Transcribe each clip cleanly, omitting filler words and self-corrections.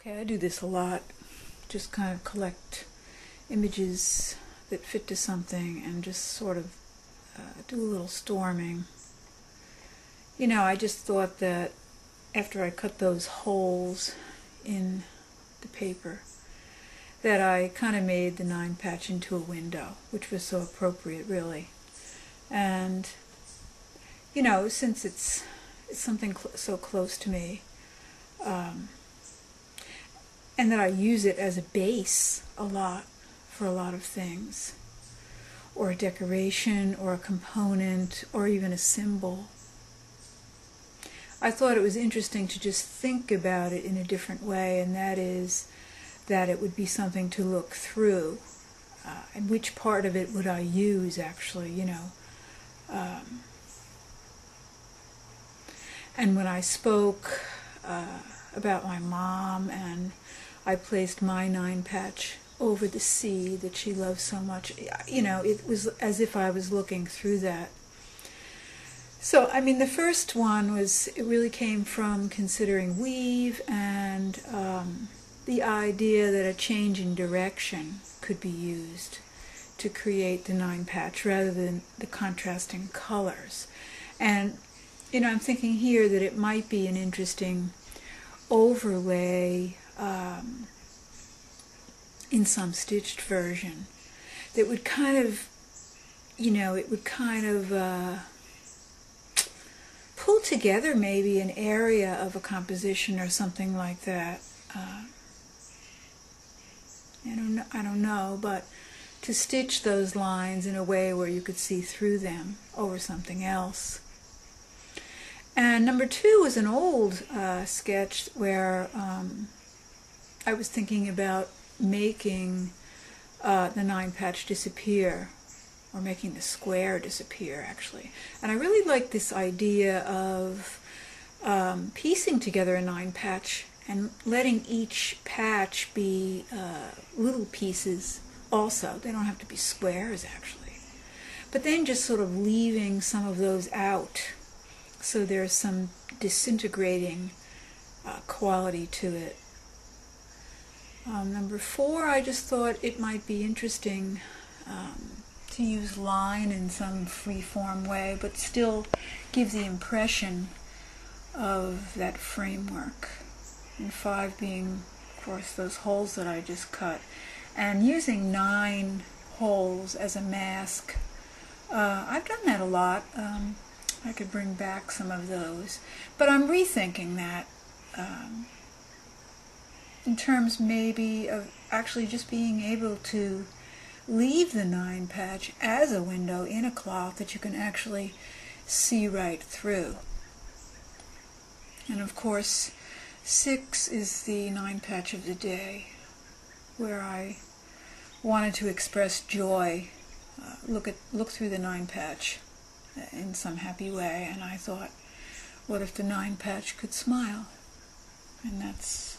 Okay, I do this a lot. Just kind of collect images that fit to something and just sort of do a little storming. You know, I just thought that after I cut those holes in the paper that I kind of made the 9-patch into a window, which was so appropriate, really. And, you know, since it's something so close to me, and that I use it as a base a lot for a lot of things, or a decoration, or a component, or even a symbol. I thought it was interesting to just think about it in a different way, and that is that it would be something to look through. And which part of it would I use, actually, you know. And when I spoke about my mom, and I placed my 9-patch over the sea that she loves so much, you know, it was as if I was looking through that. So, I mean, the first one it really came from considering weave and the idea that a change in direction could be used to create the 9-patch rather than the contrasting colors. And, you know, I'm thinking here that it might be an interesting overlay in some stitched version that would kind of, you know, it would kind of pull together maybe an area of a composition or something like that. I don't know, but to stitch those lines in a way where you could see through them over something else. And number 2 was an old sketch where I was thinking about making the 9-patch disappear, or making the square disappear, actually. And I really like this idea of piecing together a 9-patch and letting each patch be little pieces also. They don't have to be squares, actually. But then just sort of leaving some of those out, so there's some disintegrating quality to it. Number 4, I just thought it might be interesting to use line in some free-form way, but still give the impression of that framework. And 5 being, of course, those holes that I just cut. And using 9 holes as a mask. I've done that a lot. I could bring back some of those. But I'm rethinking that in terms maybe of actually just being able to leave the 9-patch as a window in a cloth that you can actually see right through. And of course, 6 is the 9-patch of the day, where I wanted to express joy, look through the 9-patch in some happy way, and I thought, what if the 9-patch could smile? And that's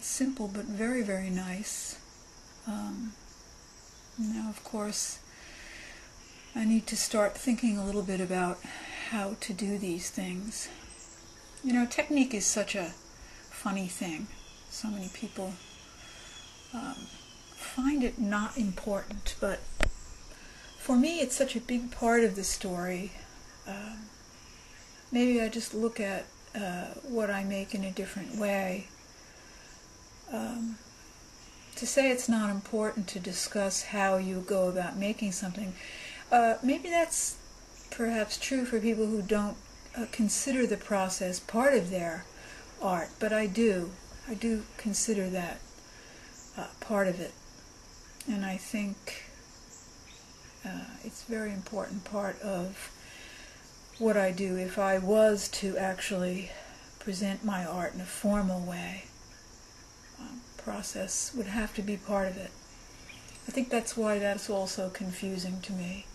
simple but very, very nice. Now, of course, I need to start thinking a little bit about how to do these things. You know, technique is such a funny thing. So many people find it not important, but for me it's such a big part of the story. Maybe I just look at what I make in a different way. To say it's not important to discuss how you go about making something, maybe that's perhaps true for people who don't consider the process part of their art, but I do consider that part of it, and I think it's a very important part of what I do. If I was to actually present my art in a formal way, process would have to be part of it. I think that's why that's also confusing to me,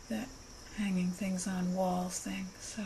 that hanging things on walls thing. So